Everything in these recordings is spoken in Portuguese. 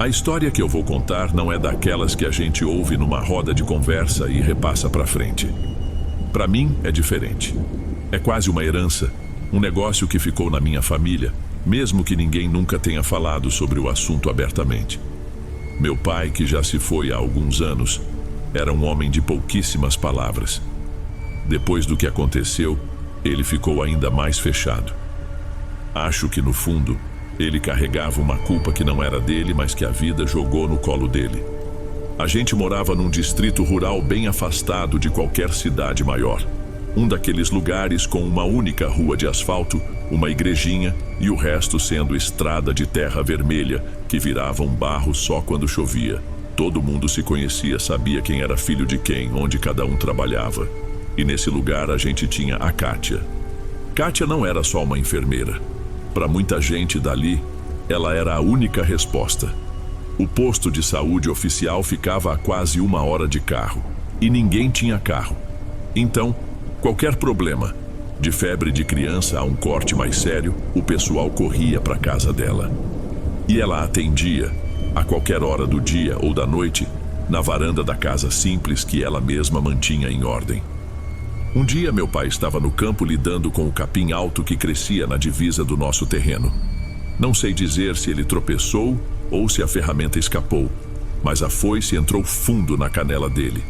A história que eu vou contar não é daquelas que a gente ouve numa roda de conversa e repassa para frente. Para mim é diferente. É quase uma herança, um negócio que ficou na minha família, mesmo que ninguém nunca tenha falado sobre o assunto abertamente. Meu pai, que já se foi há alguns anos, era um homem de pouquíssimas palavras. Depois do que aconteceu, ele ficou ainda mais fechado. Acho que no fundo, ele carregava uma culpa que não era dele, mas que a vida jogou no colo dele. A gente morava num distrito rural bem afastado de qualquer cidade maior. Um daqueles lugares com uma única rua de asfalto, uma igrejinha e o resto sendo estrada de terra vermelha que virava um barro só quando chovia. Todo mundo se conhecia, sabia quem era filho de quem, onde cada um trabalhava. E nesse lugar a gente tinha a Kátia. Kátia não era só uma enfermeira. Para muita gente dali, ela era a única resposta. O posto de saúde oficial ficava a quase 1 hora de carro. E ninguém tinha carro. Então, qualquer problema, de febre de criança a um corte mais sério, o pessoal corria para a casa dela. E ela atendia, a qualquer hora do dia ou da noite, na varanda da casa simples que ela mesma mantinha em ordem. Um dia meu pai estava no campo lidando com o capim alto que crescia na divisa do nosso terreno. Não sei dizer se ele tropeçou ou se a ferramenta escapou, mas a foice entrou fundo na canela dele.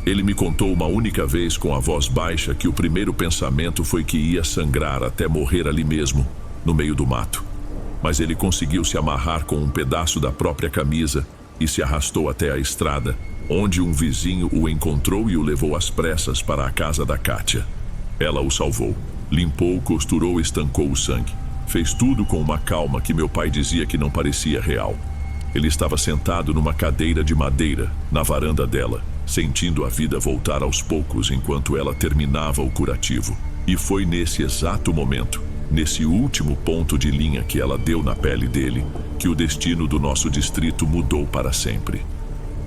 Ele me contou uma única vez com a voz baixa que o primeiro pensamento foi que ia sangrar até morrer ali mesmo, no meio do mato. Mas ele conseguiu se amarrar com um pedaço da própria camisa e se arrastou até a estrada, onde um vizinho o encontrou e o levou às pressas para a casa da Kátia. Ela o salvou, limpou, costurou e estancou o sangue. Fez tudo com uma calma que meu pai dizia que não parecia real. Ele estava sentado numa cadeira de madeira, na varanda dela, sentindo a vida voltar aos poucos enquanto ela terminava o curativo. E foi nesse exato momento, nesse último ponto de linha que ela deu na pele dele, que o destino do nosso distrito mudou para sempre.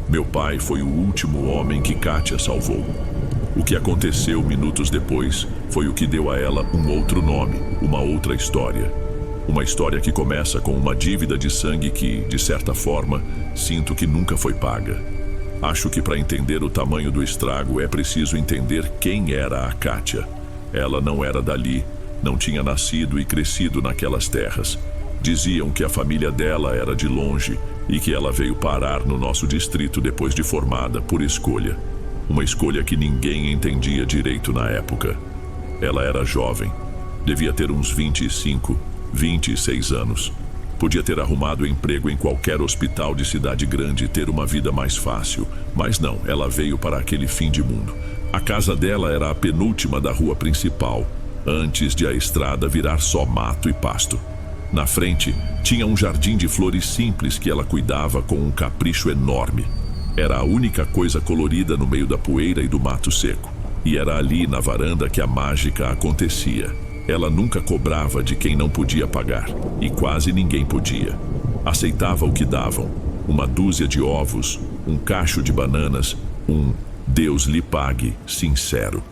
Meu pai foi o último homem que Kátia salvou. O que aconteceu minutos depois foi o que deu a ela um outro nome, uma outra história. Uma história que começa com uma dívida de sangue que, de certa forma, sinto que nunca foi paga. Acho que para entender o tamanho do estrago é preciso entender quem era a Kátia. Ela não era dali, não tinha nascido e crescido naquelas terras. Diziam que a família dela era de longe e que ela veio parar no nosso distrito depois de formada por escolha. Uma escolha que ninguém entendia direito na época. Ela era jovem, devia ter uns 25, 26 anos. Podia ter arrumado emprego em qualquer hospital de cidade grande e ter uma vida mais fácil. Mas não, ela veio para aquele fim de mundo. A casa dela era a penúltima da rua principal, antes de a estrada virar só mato e pasto. Na frente, tinha um jardim de flores simples que ela cuidava com um capricho enorme. Era a única coisa colorida no meio da poeira e do mato seco. E era ali, na varanda, que a mágica acontecia. Ela nunca cobrava de quem não podia pagar, e quase ninguém podia. Aceitava o que davam, 1 dúzia de ovos, um cacho de bananas, um Deus lhe pague sincero.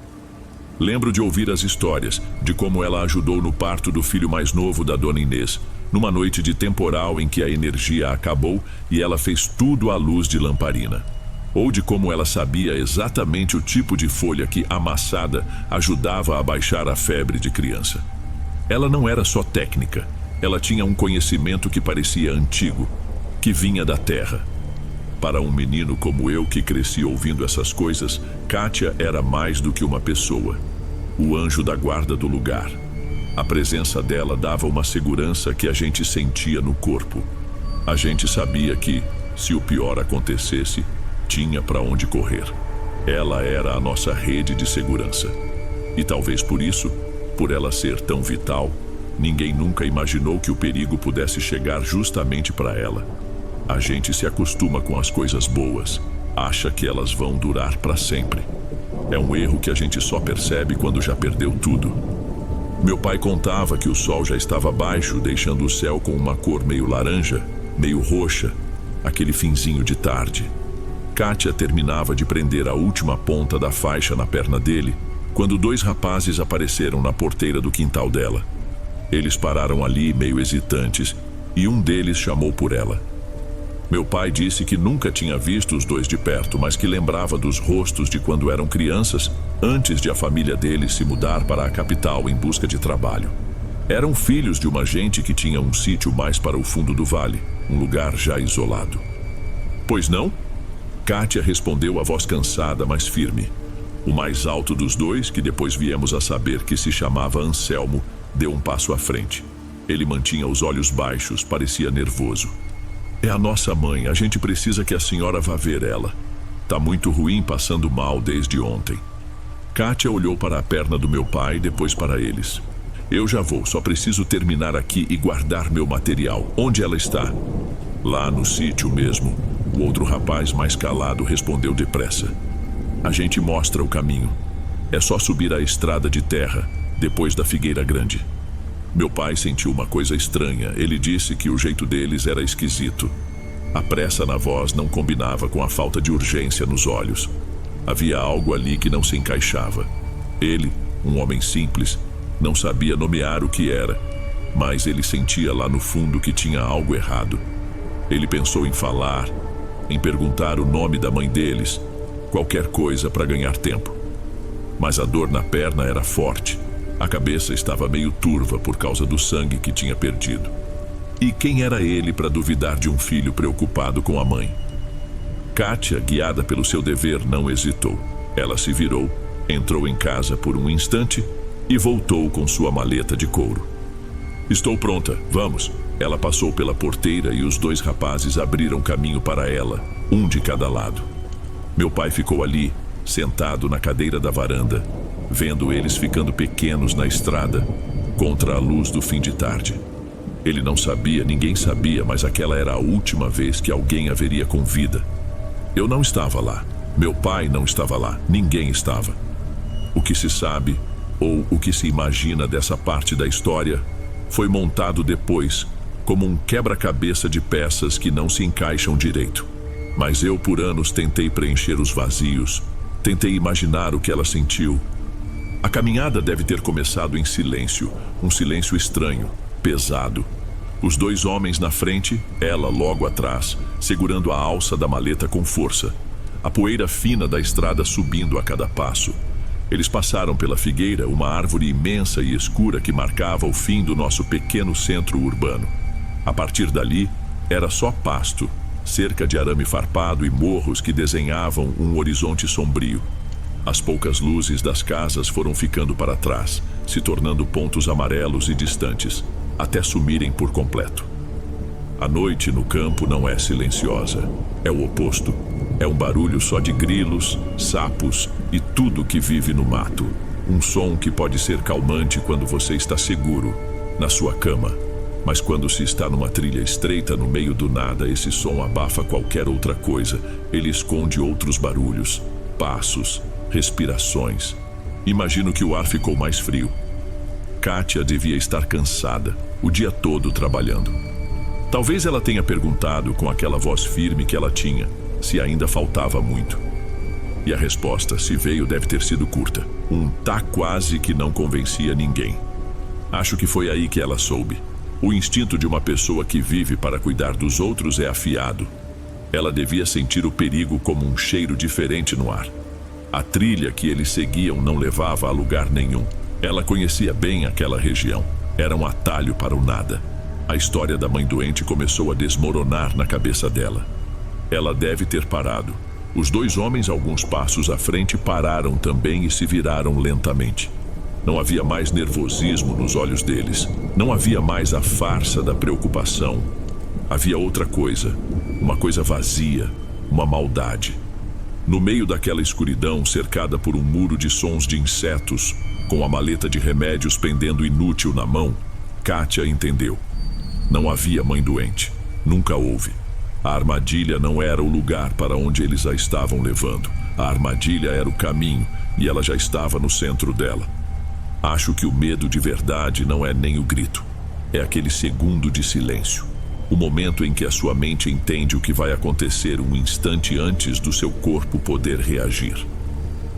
Lembro de ouvir as histórias de como ela ajudou no parto do filho mais novo da dona Inês, numa noite de temporal em que a energia acabou e ela fez tudo à luz de lamparina. Ou de como ela sabia exatamente o tipo de folha que, amassada, ajudava a baixar a febre de criança. Ela não era só técnica, ela tinha um conhecimento que parecia antigo, que vinha da terra. Para um menino como eu que cresci ouvindo essas coisas, Kátia era mais do que uma pessoa. O anjo da guarda do lugar. A presença dela dava uma segurança que a gente sentia no corpo. A gente sabia que, se o pior acontecesse, tinha para onde correr. Ela era a nossa rede de segurança. E talvez por isso, por ela ser tão vital, ninguém nunca imaginou que o perigo pudesse chegar justamente para ela. A gente se acostuma com as coisas boas, acha que elas vão durar para sempre. É um erro que a gente só percebe quando já perdeu tudo. Meu pai contava que o sol já estava baixo, deixando o céu com uma cor meio laranja, meio roxa, aquele finzinho de tarde. Kátia terminava de prender a última ponta da faixa na perna dele, quando 2 rapazes apareceram na porteira do quintal dela. Eles pararam ali, meio hesitantes, e um deles chamou por ela. Meu pai disse que nunca tinha visto os dois de perto, mas que lembrava dos rostos de quando eram crianças, antes de a família deles se mudar para a capital em busca de trabalho. Eram filhos de uma gente que tinha um sítio mais para o fundo do vale, um lugar já isolado. Pois não? Kátia respondeu a voz cansada, mas firme. O mais alto dos dois, que depois viemos a saber que se chamava Anselmo, deu um passo à frente. Ele mantinha os olhos baixos, parecia nervoso. É a nossa mãe, a gente precisa que a senhora vá ver ela. Tá muito ruim, passando mal desde ontem. Kátia olhou para a perna do meu pai, depois para eles. Eu já vou, só preciso terminar aqui e guardar meu material. Onde ela está? Lá no sítio mesmo. O outro rapaz, mais calado, respondeu depressa. A gente mostra o caminho. É só subir a estrada de terra, depois da figueira grande. Meu pai sentiu uma coisa estranha. Ele disse que o jeito deles era esquisito. A pressa na voz não combinava com a falta de urgência nos olhos. Havia algo ali que não se encaixava. Ele, um homem simples, não sabia nomear o que era, mas ele sentia lá no fundo que tinha algo errado. Ele pensou em falar, em perguntar o nome da mãe deles, qualquer coisa para ganhar tempo. Mas a dor na perna era forte. A cabeça estava meio turva por causa do sangue que tinha perdido. E quem era ele para duvidar de um filho preocupado com a mãe? Kátia, guiada pelo seu dever, não hesitou. Ela se virou, entrou em casa por um instante e voltou com sua maleta de couro. Estou pronta, vamos. Ela passou pela porteira e os dois rapazes abriram caminho para ela, um de cada lado. Meu pai ficou ali, sentado na cadeira da varanda, vendo eles ficando pequenos na estrada, contra a luz do fim de tarde. Ele não sabia, ninguém sabia, mas aquela era a última vez que alguém haveria com vida. Eu não estava lá, meu pai não estava lá, ninguém estava. O que se sabe, ou o que se imagina dessa parte da história, foi montado depois, como um quebra-cabeça de peças que não se encaixam direito. Mas eu, por anos, tentei preencher os vazios, tentei imaginar o que ela sentiu. A caminhada deve ter começado em silêncio, um silêncio estranho, pesado. Os dois homens na frente, ela logo atrás, segurando a alça da maleta com força. A poeira fina da estrada subindo a cada passo. Eles passaram pela figueira, uma árvore imensa e escura que marcava o fim do nosso pequeno centro urbano. A partir dali, era só pasto, cerca de arame farpado e morros que desenhavam um horizonte sombrio. As poucas luzes das casas foram ficando para trás, se tornando pontos amarelos e distantes, até sumirem por completo. A noite no campo não é silenciosa, é o oposto. É um barulho só de grilos, sapos e tudo que vive no mato. Um som que pode ser calmante quando você está seguro, na sua cama. Mas quando se está numa trilha estreita no meio do nada, esse som abafa qualquer outra coisa. Ele esconde outros barulhos, passos, respirações. Imagino que o ar ficou mais frio. Kátia devia estar cansada, o dia todo trabalhando. Talvez ela tenha perguntado, com aquela voz firme que ela tinha, se ainda faltava muito. E a resposta, se veio, deve ter sido curta. Um tá quase que não convencia ninguém. Acho que foi aí que ela soube. O instinto de uma pessoa que vive para cuidar dos outros é afiado. Ela devia sentir o perigo como um cheiro diferente no ar. A trilha que eles seguiam não levava a lugar nenhum. Ela conhecia bem aquela região. Era um atalho para o nada. A história da mãe doente começou a desmoronar na cabeça dela. Ela deve ter parado. Os dois homens, alguns passos à frente, pararam também e se viraram lentamente. Não havia mais nervosismo nos olhos deles. Não havia mais a farsa da preocupação. Havia outra coisa, uma coisa vazia, uma maldade. No meio daquela escuridão, cercada por um muro de sons de insetos, com a maleta de remédios pendendo inútil na mão, Kátia entendeu. Não havia mãe doente. Nunca houve. A armadilha não era o lugar para onde eles a estavam levando. A armadilha era o caminho, e ela já estava no centro dela. Acho que o medo de verdade não é nem o grito. É aquele segundo de silêncio. O momento em que a sua mente entende o que vai acontecer um instante antes do seu corpo poder reagir.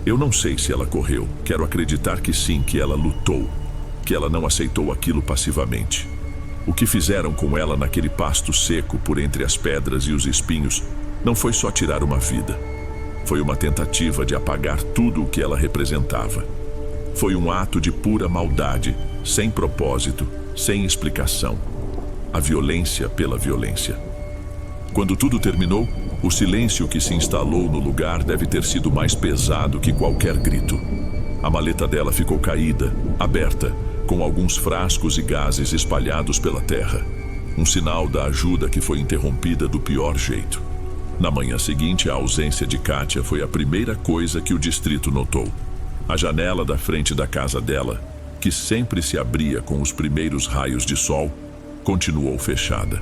Eu não sei se ela correu. Quero acreditar que sim, que ela lutou. Que ela não aceitou aquilo passivamente. O que fizeram com ela naquele pasto seco por entre as pedras e os espinhos não foi só tirar uma vida. Foi uma tentativa de apagar tudo o que ela representava. Foi um ato de pura maldade, sem propósito, sem explicação. A violência pela violência. Quando tudo terminou, o silêncio que se instalou no lugar deve ter sido mais pesado que qualquer grito. A maleta dela ficou caída, aberta, com alguns frascos e gases espalhados pela terra. Um sinal da ajuda que foi interrompida do pior jeito. Na manhã seguinte, a ausência de Kátia foi a primeira coisa que o distrito notou. A janela da frente da casa dela, que sempre se abria com os primeiros raios de sol, continuou fechada.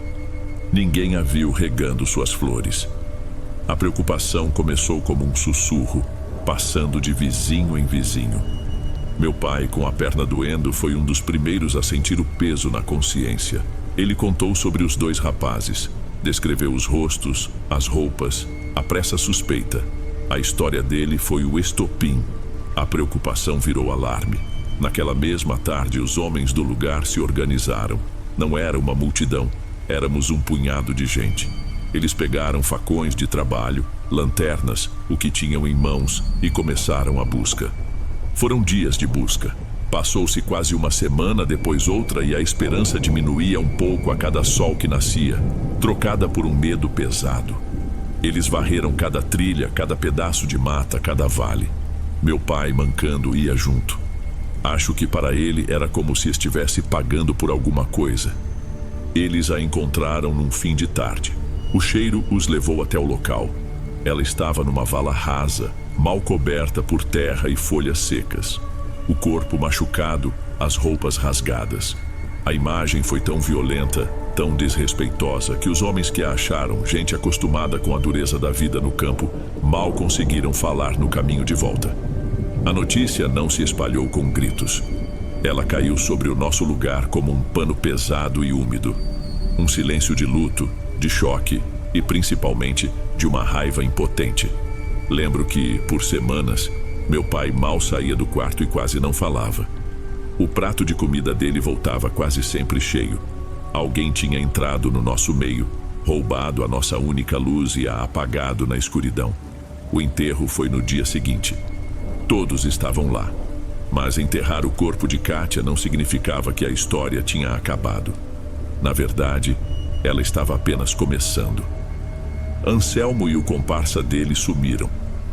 Ninguém a viu regando suas flores. A preocupação começou como um sussurro, passando de vizinho em vizinho. Meu pai, com a perna doendo, foi um dos primeiros a sentir o peso na consciência. Ele contou sobre os 2 rapazes, descreveu os rostos, as roupas, a pressa suspeita. A história dele foi o estopim. A preocupação virou alarme. Naquela mesma tarde, os homens do lugar se organizaram. Não era uma multidão, éramos um punhado de gente. Eles pegaram facões de trabalho, lanternas, o que tinham em mãos, e começaram a busca. Foram dias de busca. Passou-se quase uma semana, depois outra, e a esperança diminuía um pouco a cada sol que nascia, trocada por um medo pesado. Eles varreram cada trilha, cada pedaço de mata, cada vale. Meu pai, mancando, ia junto. Acho que para ele era como se estivesse pagando por alguma coisa. Eles a encontraram num fim de tarde. O cheiro os levou até o local. Ela estava numa vala rasa, mal coberta por terra e folhas secas. O corpo machucado, as roupas rasgadas. A imagem foi tão violenta, tão desrespeitosa, que os homens que a acharam, gente acostumada com a dureza da vida no campo, mal conseguiram falar no caminho de volta. A notícia não se espalhou com gritos. Ela caiu sobre o nosso lugar como um pano pesado e úmido. Um silêncio de luto, de choque e, principalmente, de uma raiva impotente. Lembro que, por semanas, meu pai mal saía do quarto e quase não falava. O prato de comida dele voltava quase sempre cheio. Alguém tinha entrado no nosso meio, roubado a nossa única luz e a apagado na escuridão. O enterro foi no dia seguinte. Todos estavam lá. Mas enterrar o corpo de Kátia não significava que a história tinha acabado. Na verdade, ela estava apenas começando. Anselmo e o comparsa dele sumiram.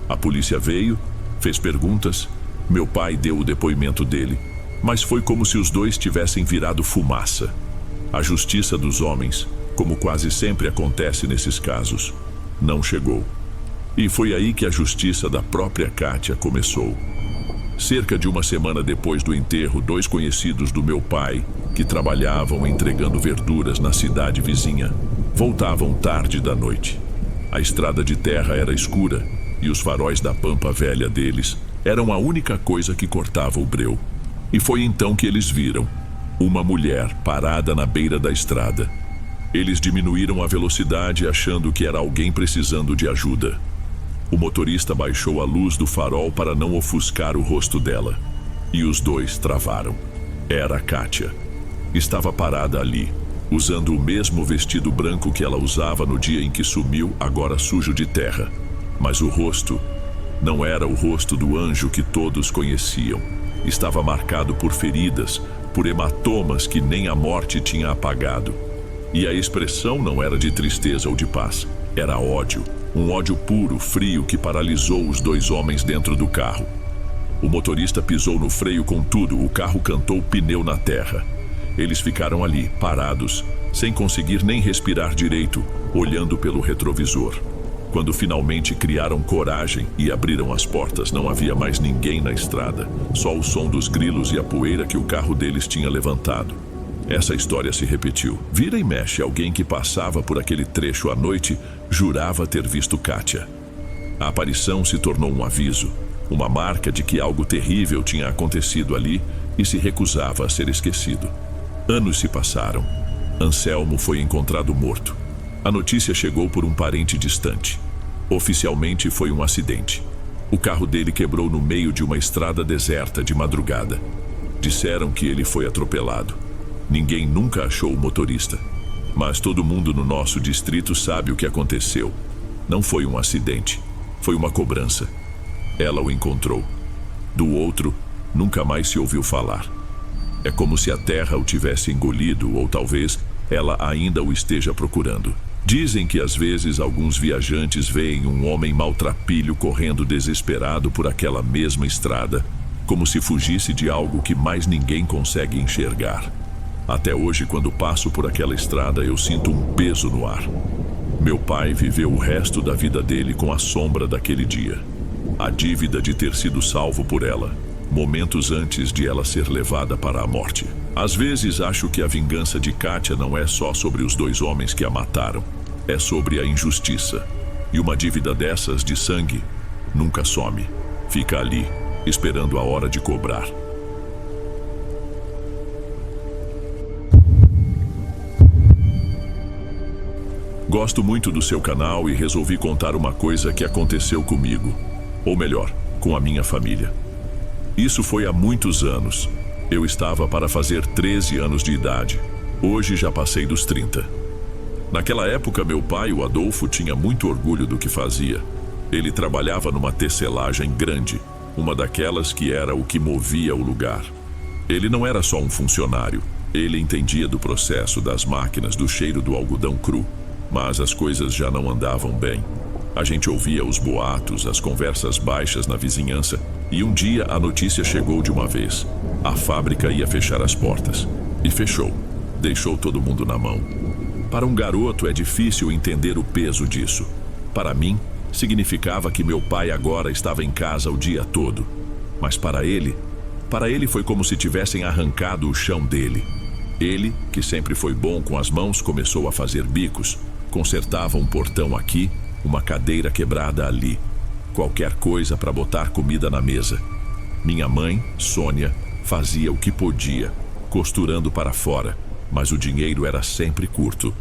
A polícia veio, fez perguntas, meu pai deu o depoimento dele, mas foi como se os dois tivessem virado fumaça. A justiça dos homens, como quase sempre acontece nesses casos, não chegou. E foi aí que a justiça da própria Kátia começou. Cerca de uma semana depois do enterro, 2 conhecidos do meu pai, que trabalhavam entregando verduras na cidade vizinha, voltavam tarde da noite. A estrada de terra era escura e os faróis da pampa velha deles eram a única coisa que cortava o breu. E foi então que eles viram uma mulher parada na beira da estrada. Eles diminuíram a velocidade achando que era alguém precisando de ajuda. O motorista baixou a luz do farol para não ofuscar o rosto dela. E os dois travaram. Era a Kátia. Estava parada ali, usando o mesmo vestido branco que ela usava no dia em que sumiu, agora sujo de terra. Mas o rosto não era o rosto do anjo que todos conheciam. Estava marcado por feridas, por hematomas que nem a morte tinha apagado. E a expressão não era de tristeza ou de paz, era ódio. Um ódio puro, frio, que paralisou os 2 homens dentro do carro. O motorista pisou no freio com tudo, o carro cantou pneu na terra. Eles ficaram ali, parados, sem conseguir nem respirar direito, olhando pelo retrovisor. Quando finalmente criaram coragem e abriram as portas, não havia mais ninguém na estrada, só o som dos grilos e a poeira que o carro deles tinha levantado. Essa história se repetiu. Vira e mexe, alguém que passava por aquele trecho à noite jurava ter visto Kátia. A aparição se tornou um aviso, uma marca de que algo terrível tinha acontecido ali e se recusava a ser esquecido. Anos se passaram. Anselmo foi encontrado morto. A notícia chegou por um parente distante. Oficialmente foi um acidente. O carro dele quebrou no meio de uma estrada deserta de madrugada. Disseram que ele foi atropelado. Ninguém nunca achou o motorista. Mas todo mundo no nosso distrito sabe o que aconteceu. Não foi um acidente, foi uma cobrança. Ela o encontrou. Do outro, nunca mais se ouviu falar. É como se a terra o tivesse engolido, ou talvez ela ainda o esteja procurando. Dizem que às vezes alguns viajantes veem um homem maltrapilho correndo desesperado por aquela mesma estrada, como se fugisse de algo que mais ninguém consegue enxergar. Até hoje, quando passo por aquela estrada, eu sinto um peso no ar. Meu pai viveu o resto da vida dele com a sombra daquele dia. A dívida de ter sido salvo por ela, momentos antes de ela ser levada para a morte. Às vezes acho que a vingança de Kátia não é só sobre os 2 homens que a mataram. É sobre a injustiça. E uma dívida dessas de sangue nunca some. Fica ali, esperando a hora de cobrar. Gosto muito do seu canal e resolvi contar uma coisa que aconteceu comigo. Ou melhor, com a minha família. Isso foi há muitos anos. Eu estava para fazer 13 anos de idade. Hoje já passei dos 30. Naquela época, meu pai, o Adolfo, tinha muito orgulho do que fazia. Ele trabalhava numa tecelagem grande, uma daquelas que era o que movia o lugar. Ele não era só um funcionário. Ele entendia do processo das máquinas, do cheiro do algodão cru. Mas as coisas já não andavam bem. A gente ouvia os boatos, as conversas baixas na vizinhança, e um dia a notícia chegou de uma vez. A fábrica ia fechar as portas. E fechou. Deixou todo mundo na mão. Para um garoto é difícil entender o peso disso. Para mim, significava que meu pai agora estava em casa o dia todo. Mas para ele foi como se tivessem arrancado o chão dele. Ele, que sempre foi bom com as mãos, começou a fazer bicos. Consertava um portão aqui, uma cadeira quebrada ali. Qualquer coisa para botar comida na mesa. Minha mãe, Sônia, fazia o que podia, costurando para fora, mas o dinheiro era sempre curto.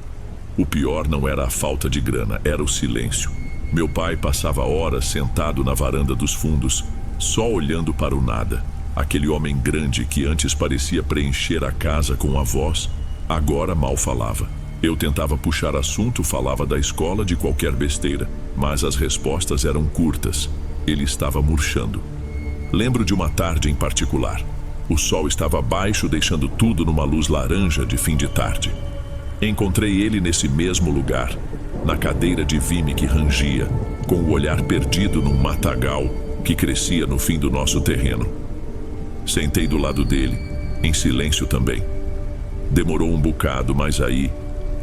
O pior não era a falta de grana, era o silêncio. Meu pai passava horas sentado na varanda dos fundos, só olhando para o nada. Aquele homem grande que antes parecia preencher a casa com a voz, agora mal falava. Eu tentava puxar assunto, falava da escola, de qualquer besteira, mas as respostas eram curtas. Ele estava murchando. Lembro de uma tarde em particular. O sol estava baixo, deixando tudo numa luz laranja de fim de tarde. Encontrei ele nesse mesmo lugar, na cadeira de vime que rangia, com o olhar perdido num matagal que crescia no fim do nosso terreno. Sentei do lado dele, em silêncio também. Demorou um bocado, mas aí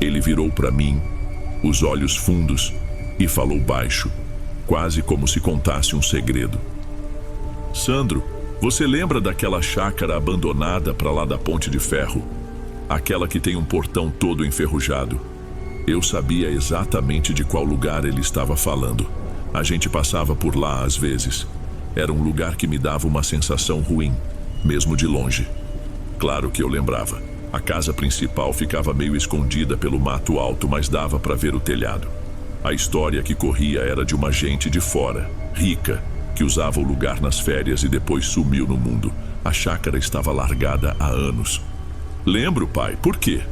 ele virou para mim, os olhos fundos, e falou baixo, quase como se contasse um segredo. Sandro, você lembra daquela chácara abandonada para lá da Ponte de Ferro? Aquela que tem um portão todo enferrujado. Eu sabia exatamente de qual lugar ele estava falando. A gente passava por lá às vezes. Era um lugar que me dava uma sensação ruim, mesmo de longe. Claro que eu lembrava. A casa principal ficava meio escondida pelo mato alto, mas dava para ver o telhado. A história que corria era de uma gente de fora, rica, que usava o lugar nas férias e depois sumiu no mundo. A chácara estava largada há anos. Lembro, pai, por quê?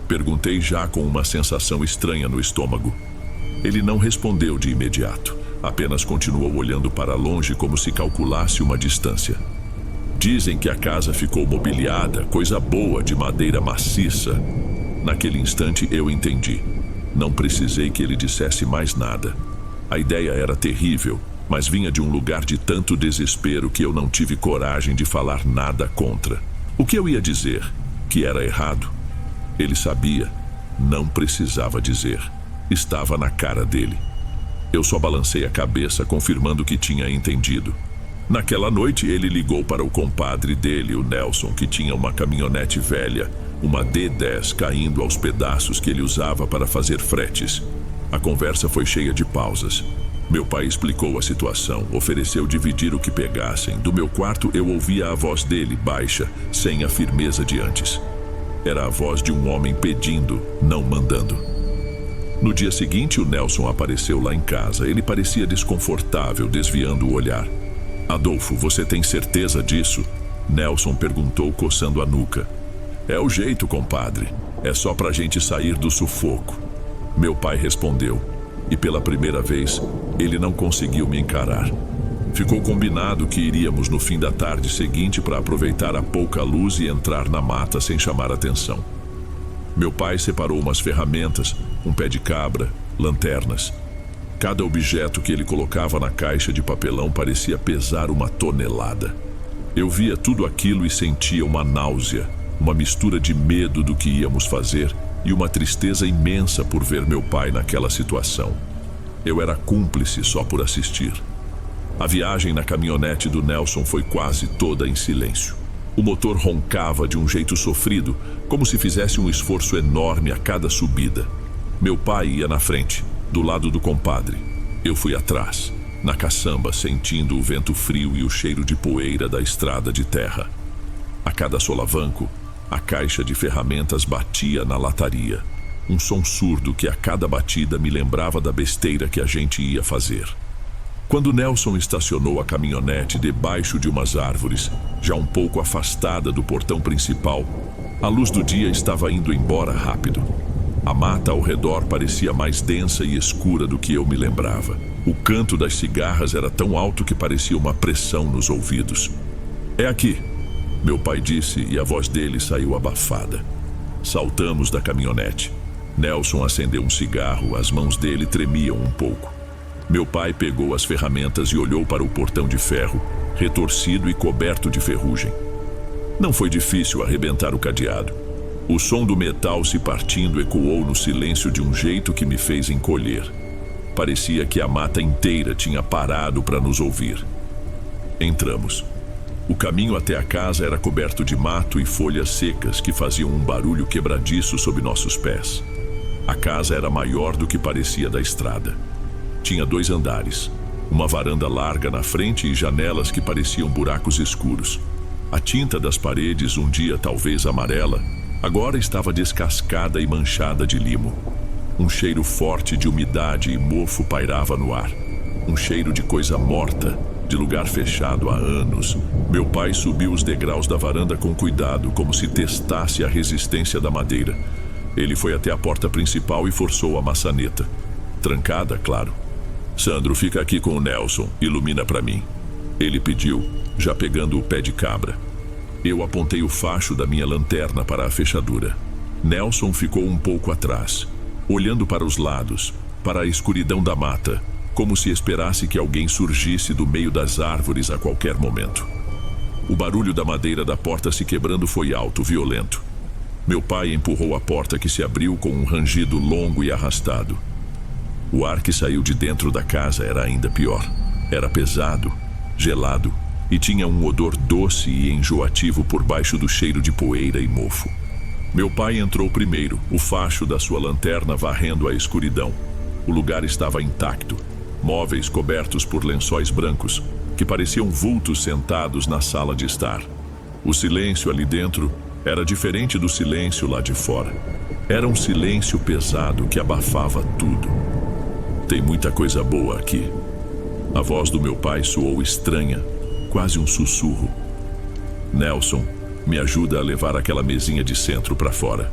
Perguntei já com uma sensação estranha no estômago. Ele não respondeu de imediato, apenas continuou olhando para longe como se calculasse uma distância. Dizem que a casa ficou mobiliada, coisa boa, de madeira maciça. Naquele instante eu entendi. Não precisei que ele dissesse mais nada. A ideia era terrível, mas vinha de um lugar de tanto desespero que eu não tive coragem de falar nada contra. O que eu ia dizer? Que era errado? Ele sabia. Não precisava dizer. Estava na cara dele. Eu só balancei a cabeça, confirmando que tinha entendido. Naquela noite, ele ligou para o compadre dele, o Nelson, que tinha uma caminhonete velha, uma D10 caindo aos pedaços que ele usava para fazer fretes. A conversa foi cheia de pausas. Meu pai explicou a situação, ofereceu dividir o que pegassem. Do meu quarto, eu ouvia a voz dele, baixa, sem a firmeza de antes. Era a voz de um homem pedindo, não mandando. No dia seguinte, o Nelson apareceu lá em casa. Ele parecia desconfortável, desviando o olhar. Adolfo, você tem certeza disso? Nelson perguntou, coçando a nuca. É o jeito, compadre. É só pra gente sair do sufoco. Meu pai respondeu, e pela primeira vez, ele não conseguiu me encarar. Ficou combinado que iríamos no fim da tarde seguinte para aproveitar a pouca luz e entrar na mata sem chamar atenção. Meu pai separou umas ferramentas, um pé de cabra, lanternas. Cada objeto que ele colocava na caixa de papelão parecia pesar uma tonelada. Eu via tudo aquilo e sentia uma náusea, uma mistura de medo do que íamos fazer e uma tristeza imensa por ver meu pai naquela situação. Eu era cúmplice só por assistir. A viagem na caminhonete do Nelson foi quase toda em silêncio. O motor roncava de um jeito sofrido, como se fizesse um esforço enorme a cada subida. Meu pai ia na frente, do lado do compadre. Eu fui atrás, na caçamba, sentindo o vento frio e o cheiro de poeira da estrada de terra. A cada solavanco, a caixa de ferramentas batia na lataria. Um som surdo que a cada batida me lembrava da besteira que a gente ia fazer. Quando Nelson estacionou a caminhonete debaixo de umas árvores, já um pouco afastada do portão principal, a luz do dia estava indo embora rápido. A mata ao redor parecia mais densa e escura do que eu me lembrava. O canto das cigarras era tão alto que parecia uma pressão nos ouvidos. É aqui, meu pai disse, e a voz dele saiu abafada. Saltamos da caminhonete. Nelson acendeu um cigarro, as mãos dele tremiam um pouco. Meu pai pegou as ferramentas e olhou para o portão de ferro, retorcido e coberto de ferrugem. Não foi difícil arrebentar o cadeado. O som do metal se partindo ecoou no silêncio de um jeito que me fez encolher. Parecia que a mata inteira tinha parado para nos ouvir. Entramos. O caminho até a casa era coberto de mato e folhas secas que faziam um barulho quebradiço sob nossos pés. A casa era maior do que parecia da estrada. Tinha 2 andares, uma varanda larga na frente e janelas que pareciam buracos escuros. A tinta das paredes, um dia talvez amarela, agora estava descascada e manchada de limo. Um cheiro forte de umidade e mofo pairava no ar. Um cheiro de coisa morta, de lugar fechado há anos. Meu pai subiu os degraus da varanda com cuidado, como se testasse a resistência da madeira. Ele foi até a porta principal e forçou a maçaneta. Trancada, claro. Sandro, fica aqui com o Nelson, ilumina para mim. Ele pediu, já pegando o pé de cabra. Eu apontei o facho da minha lanterna para a fechadura. Nelson ficou um pouco atrás, olhando para os lados, para a escuridão da mata, como se esperasse que alguém surgisse do meio das árvores a qualquer momento. O barulho da madeira da porta se quebrando foi alto, violento. Meu pai empurrou a porta que se abriu com um rangido longo e arrastado. O ar que saiu de dentro da casa era ainda pior. Era pesado, gelado e tinha um odor doce e enjoativo por baixo do cheiro de poeira e mofo. Meu pai entrou primeiro, o facho da sua lanterna varrendo a escuridão. O lugar estava intacto, móveis cobertos por lençóis brancos, que pareciam vultos sentados na sala de estar. O silêncio ali dentro era diferente do silêncio lá de fora. Era um silêncio pesado que abafava tudo. Tem muita coisa boa aqui. A voz do meu pai soou estranha, quase um sussurro. Nelson, me ajuda a levar aquela mesinha de centro para fora.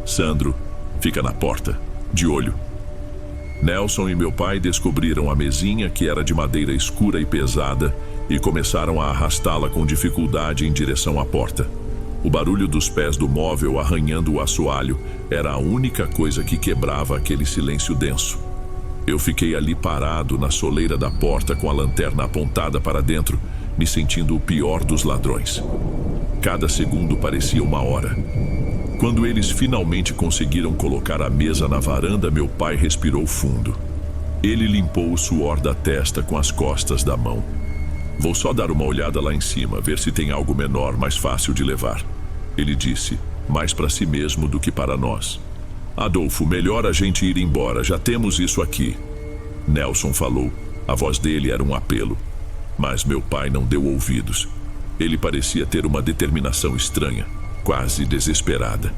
Sandro, fica na porta, de olho. Nelson e meu pai descobriram a mesinha, que era de madeira escura e pesada, e começaram a arrastá-la com dificuldade em direção à porta. O barulho dos pés do móvel arranhando o assoalho era a única coisa que quebrava aquele silêncio denso. Eu fiquei ali parado na soleira da porta com a lanterna apontada para dentro, me sentindo o pior dos ladrões. Cada segundo parecia uma hora. Quando eles finalmente conseguiram colocar a mesa na varanda, meu pai respirou fundo. Ele limpou o suor da testa com as costas da mão. Vou só dar uma olhada lá em cima, ver se tem algo menor, mais fácil de levar. Ele disse, mais para si mesmo do que para nós. Adolfo, melhor a gente ir embora, já temos isso aqui. Nelson falou, a voz dele era um apelo. Mas meu pai não deu ouvidos. Ele parecia ter uma determinação estranha, quase desesperada.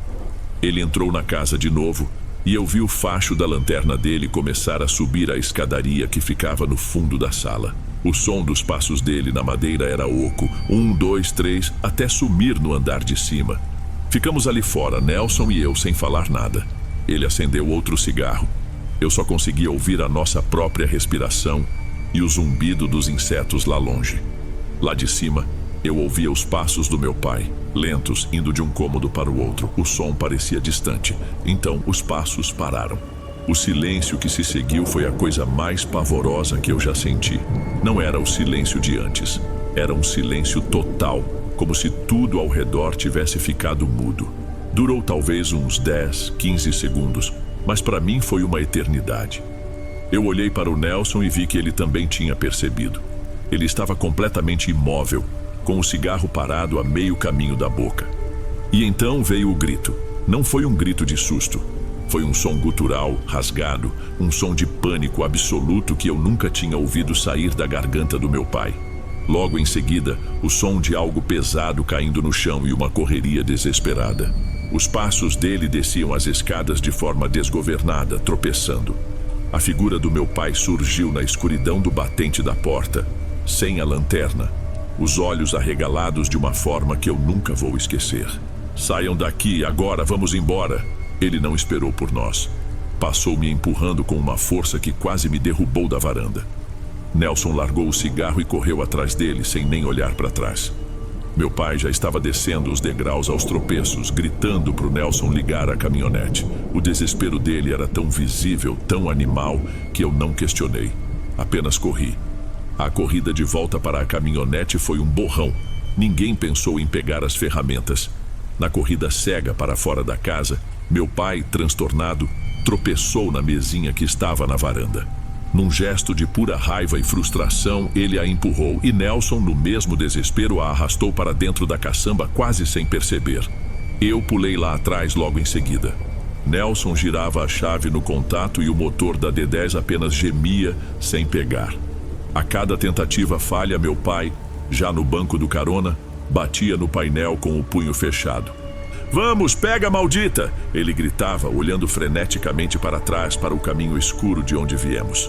Ele entrou na casa de novo e eu vi o facho da lanterna dele começar a subir a escadaria que ficava no fundo da sala. O som dos passos dele na madeira era oco, 1, 2, 3, até sumir no andar de cima. Ficamos ali fora, Nelson e eu, sem falar nada. Ele acendeu outro cigarro. Eu só conseguia ouvir a nossa própria respiração e o zumbido dos insetos lá longe. Lá de cima, eu ouvia os passos do meu pai, lentos, indo de um cômodo para o outro. O som parecia distante. Então, os passos pararam. O silêncio que se seguiu foi a coisa mais pavorosa que eu já senti. Não era o silêncio de antes. Era um silêncio total, como se tudo ao redor tivesse ficado mudo. Durou talvez uns 10, 15 segundos, mas para mim foi uma eternidade. Eu olhei para o Nelson e vi que ele também tinha percebido. Ele estava completamente imóvel, com o cigarro parado a meio caminho da boca. E então veio o grito. Não foi um grito de susto. Foi um som gutural, rasgado, um som de pânico absoluto que eu nunca tinha ouvido sair da garganta do meu pai. Logo em seguida, o som de algo pesado caindo no chão e uma correria desesperada. Os passos dele desciam as escadas de forma desgovernada, tropeçando. A figura do meu pai surgiu na escuridão do batente da porta, sem a lanterna, os olhos arregalados de uma forma que eu nunca vou esquecer. Saiam daqui, agora, vamos embora. Ele não esperou por nós. Passou me empurrando com uma força que quase me derrubou da varanda. Nelson largou o cigarro e correu atrás dele, sem nem olhar para trás. Meu pai já estava descendo os degraus aos tropeços, gritando para o Nelson ligar a caminhonete. O desespero dele era tão visível, tão animal, que eu não questionei. Apenas corri. A corrida de volta para a caminhonete foi um borrão. Ninguém pensou em pegar as ferramentas. Na corrida cega para fora da casa, meu pai, transtornado, tropeçou na mesinha que estava na varanda. Num gesto de pura raiva e frustração, ele a empurrou e Nelson, no mesmo desespero, a arrastou para dentro da caçamba quase sem perceber. Eu pulei lá atrás logo em seguida. Nelson girava a chave no contato e o motor da D10 apenas gemia sem pegar. A cada tentativa falha, meu pai, já no banco do carona, batia no painel com o punho fechado. "Vamos, pega, maldita!" ele gritava, olhando freneticamente para trás, para o caminho escuro de onde viemos.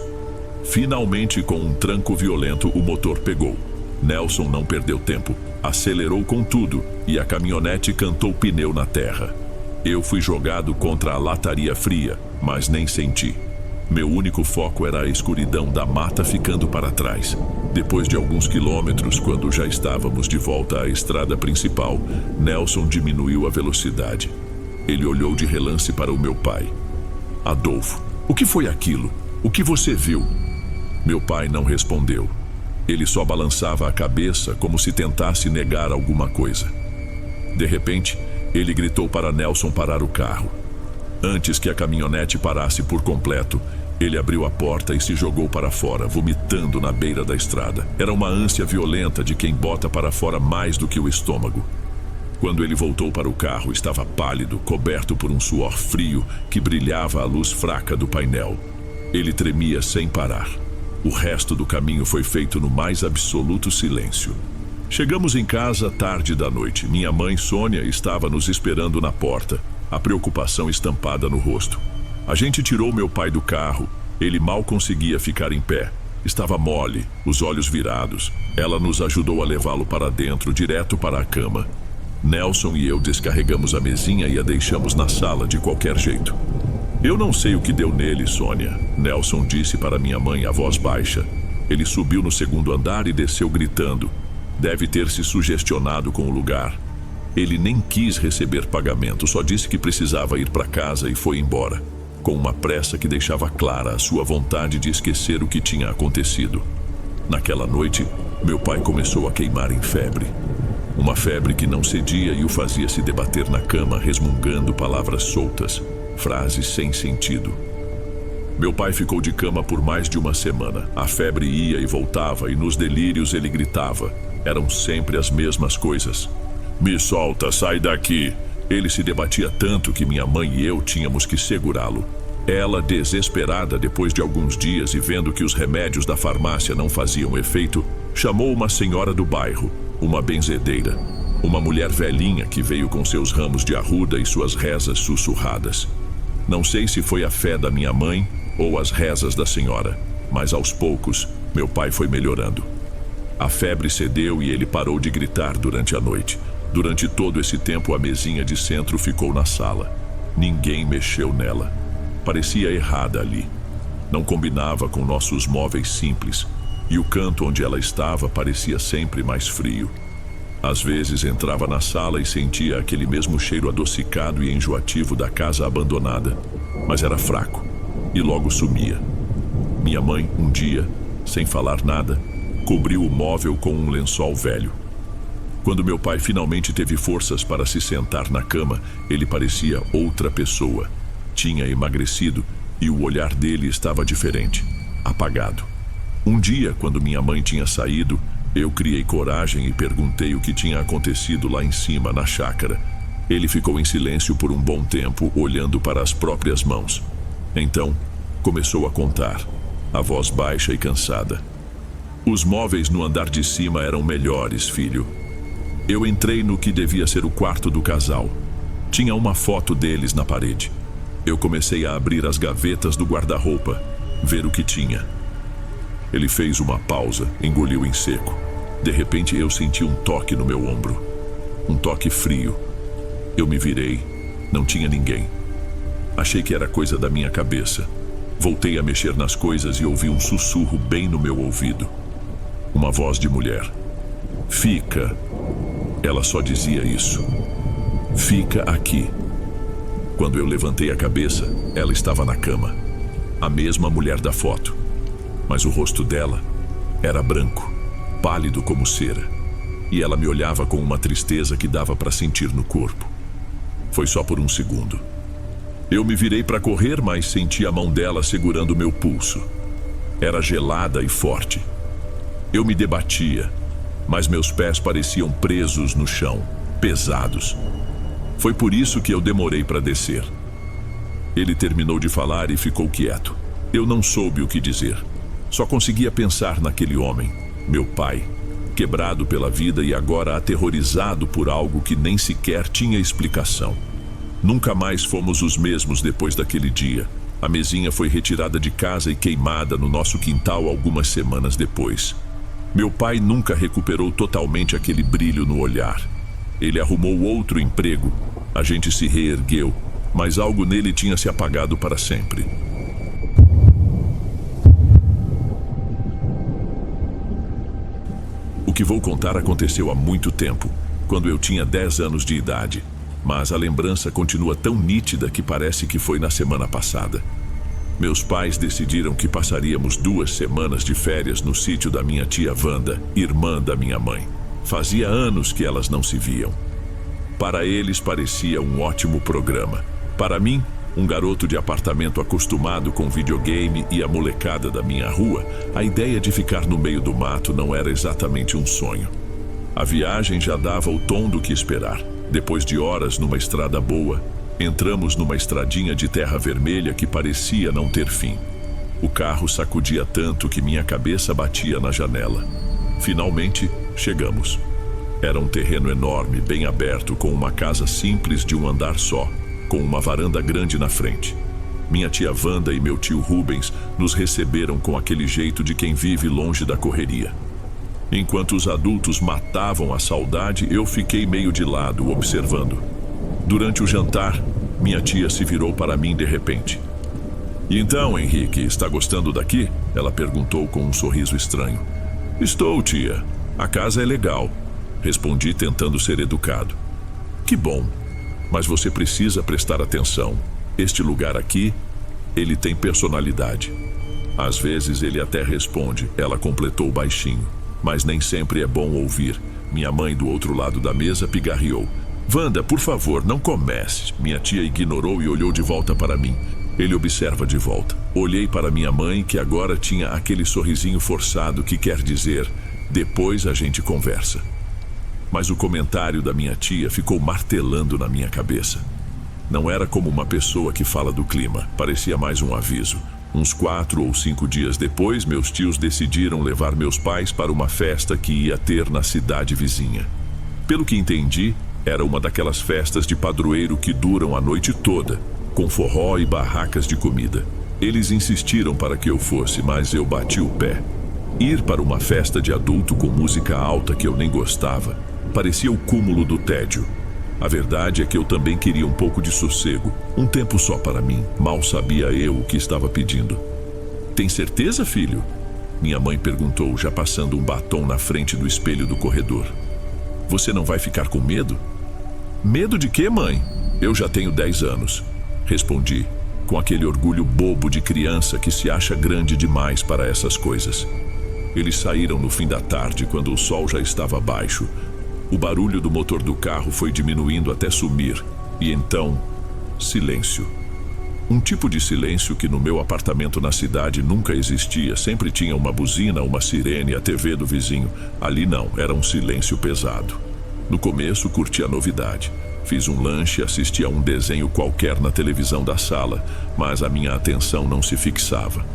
Finalmente, com um tranco violento, o motor pegou. Nelson não perdeu tempo, acelerou com tudo e a caminhonete cantou pneu na terra. Eu fui jogado contra a lataria fria, mas nem senti. Meu único foco era a escuridão da mata ficando para trás. Depois de alguns quilômetros, quando já estávamos de volta à estrada principal, Nelson diminuiu a velocidade. Ele olhou de relance para o meu pai. "Adolfo, o que foi aquilo? O que você viu?" Meu pai não respondeu. Ele só balançava a cabeça como se tentasse negar alguma coisa. De repente, ele gritou para Nelson parar o carro. Antes que a caminhonete parasse por completo, ele abriu a porta e se jogou para fora, vomitando na beira da estrada. Era uma ânsia violenta de quem bota para fora mais do que o estômago. Quando ele voltou para o carro, estava pálido, coberto por um suor frio que brilhava à luz fraca do painel. Ele tremia sem parar. O resto do caminho foi feito no mais absoluto silêncio. Chegamos em casa tarde da noite. Minha mãe, Sônia, estava nos esperando na porta, a preocupação estampada no rosto. A gente tirou meu pai do carro. Ele mal conseguia ficar em pé. Estava mole, os olhos virados. Ela nos ajudou a levá-lo para dentro, direto para a cama. Nelson e eu descarregamos a mesinha e a deixamos na sala de qualquer jeito. "Eu não sei o que deu nele, Sônia", Nelson disse para minha mãe a voz baixa. Ele subiu no segundo andar e desceu gritando. Deve ter se sugestionado com o lugar. Ele nem quis receber pagamento, só disse que precisava ir para casa e foi embora, com uma pressa que deixava clara a sua vontade de esquecer o que tinha acontecido. Naquela noite, meu pai começou a queimar em febre. Uma febre que não cedia e o fazia se debater na cama, resmungando palavras soltas, frases sem sentido. Meu pai ficou de cama por mais de uma semana. A febre ia e voltava e nos delírios ele gritava. Eram sempre as mesmas coisas. "Me solta, sai daqui!" Ele se debatia tanto que minha mãe e eu tínhamos que segurá-lo. Ela, desesperada depois de alguns dias e vendo que os remédios da farmácia não faziam efeito, chamou uma senhora do bairro, uma benzedeira, uma mulher velhinha que veio com seus ramos de arruda e suas rezas sussurradas. Não sei se foi a fé da minha mãe ou as rezas da senhora, mas aos poucos meu pai foi melhorando. A febre cedeu e ele parou de gritar durante a noite. Durante todo esse tempo, a mesinha de centro ficou na sala. Ninguém mexeu nela. Parecia errada ali. Não combinava com nossos móveis simples, e o canto onde ela estava parecia sempre mais frio. Às vezes entrava na sala e sentia aquele mesmo cheiro adocicado e enjoativo da casa abandonada, mas era fraco, e logo sumia. Minha mãe, um dia, sem falar nada, cobriu o móvel com um lençol velho. Quando meu pai finalmente teve forças para se sentar na cama, ele parecia outra pessoa. Tinha emagrecido e o olhar dele estava diferente, apagado. Um dia, quando minha mãe tinha saído, eu criei coragem e perguntei o que tinha acontecido lá em cima, na chácara. Ele ficou em silêncio por um bom tempo, olhando para as próprias mãos. Então, começou a contar, a voz baixa e cansada. Os móveis no andar de cima eram melhores, filho. Eu entrei no que devia ser o quarto do casal. Tinha uma foto deles na parede. Eu comecei a abrir as gavetas do guarda-roupa, ver o que tinha. Ele fez uma pausa, engoliu em seco. De repente eu senti um toque no meu ombro. Um toque frio. Eu me virei. Não tinha ninguém. Achei que era coisa da minha cabeça. Voltei a mexer nas coisas e ouvi um sussurro bem no meu ouvido. Uma voz de mulher. Fica. Ela só dizia isso. Fica aqui. Quando eu levantei a cabeça, ela estava na cama. A mesma mulher da foto. Mas o rosto dela era branco, pálido como cera. E ela me olhava com uma tristeza que dava para sentir no corpo. Foi só por um segundo. Eu me virei para correr, mas senti a mão dela segurando meu pulso. Era gelada e forte. Eu me debatia, mas meus pés pareciam presos no chão, pesados. Foi por isso que eu demorei para descer. Ele terminou de falar e ficou quieto. Eu não soube o que dizer. Só conseguia pensar naquele homem, meu pai, quebrado pela vida e agora aterrorizado por algo que nem sequer tinha explicação. Nunca mais fomos os mesmos depois daquele dia. A mesinha foi retirada de casa e queimada no nosso quintal algumas semanas depois. Meu pai nunca recuperou totalmente aquele brilho no olhar. Ele arrumou outro emprego. A gente se reergueu, mas algo nele tinha se apagado para sempre. O que vou contar aconteceu há muito tempo, quando eu tinha 10 anos de idade, mas a lembrança continua tão nítida que parece que foi na semana passada. Meus pais decidiram que passaríamos 2 semanas de férias no sítio da minha tia Wanda, irmã da minha mãe. Fazia anos que elas não se viam. Para eles parecia um ótimo programa. Para mim, um garoto de apartamento acostumado com videogame e a molecada da minha rua, a ideia de ficar no meio do mato não era exatamente um sonho. A viagem já dava o tom do que esperar. Depois de horas numa estrada boa, entramos numa estradinha de terra vermelha que parecia não ter fim. O carro sacudia tanto que minha cabeça batia na janela. Finalmente, chegamos. Era um terreno enorme, bem aberto, com uma casa simples de um andar só, com uma varanda grande na frente. Minha tia Wanda e meu tio Rubens nos receberam com aquele jeito de quem vive longe da correria. Enquanto os adultos matavam a saudade, eu fiquei meio de lado, observando. Durante o jantar, minha tia se virou para mim de repente. Então, Henrique, está gostando daqui? Ela perguntou com um sorriso estranho. Estou, tia. A casa é legal. Respondi tentando ser educado. Que bom. Mas você precisa prestar atenção. Este lugar aqui, ele tem personalidade. Às vezes ele até responde, ela completou baixinho. Mas nem sempre é bom ouvir. Minha mãe do outro lado da mesa pigarreou. Wanda, por favor, não comece. Minha tia ignorou e olhou de volta para mim. Ele observa de volta. Olhei para minha mãe, que agora tinha aquele sorrisinho forçado que quer dizer, depois a gente conversa. Mas o comentário da minha tia ficou martelando na minha cabeça. Não era como uma pessoa que fala do clima, parecia mais um aviso. Uns 4 ou 5 dias depois, meus tios decidiram levar meus pais para uma festa que ia ter na cidade vizinha. Pelo que entendi, era uma daquelas festas de padroeiro que duram a noite toda, com forró e barracas de comida. Eles insistiram para que eu fosse, mas eu bati o pé. Ir para uma festa de adulto com música alta que eu nem gostava Parecia o cúmulo do tédio. A verdade é que eu também queria um pouco de sossego, um tempo só para mim. Mal sabia eu o que estava pedindo. Tem certeza, filho? Minha mãe perguntou, já passando um batom na frente do espelho do corredor. Você não vai ficar com medo? Medo de quê, mãe? Eu já tenho 10 anos. Respondi, com aquele orgulho bobo de criança que se acha grande demais para essas coisas. Eles saíram no fim da tarde, quando o sol já estava baixo. O barulho do motor do carro foi diminuindo até sumir. E então, silêncio. Um tipo de silêncio que no meu apartamento na cidade nunca existia. Sempre tinha uma buzina, uma sirene, a TV do vizinho. Ali não, era um silêncio pesado. No começo, curti a novidade. Fiz um lanche e assisti a um desenho qualquer na televisão da sala, mas a minha atenção não se fixava.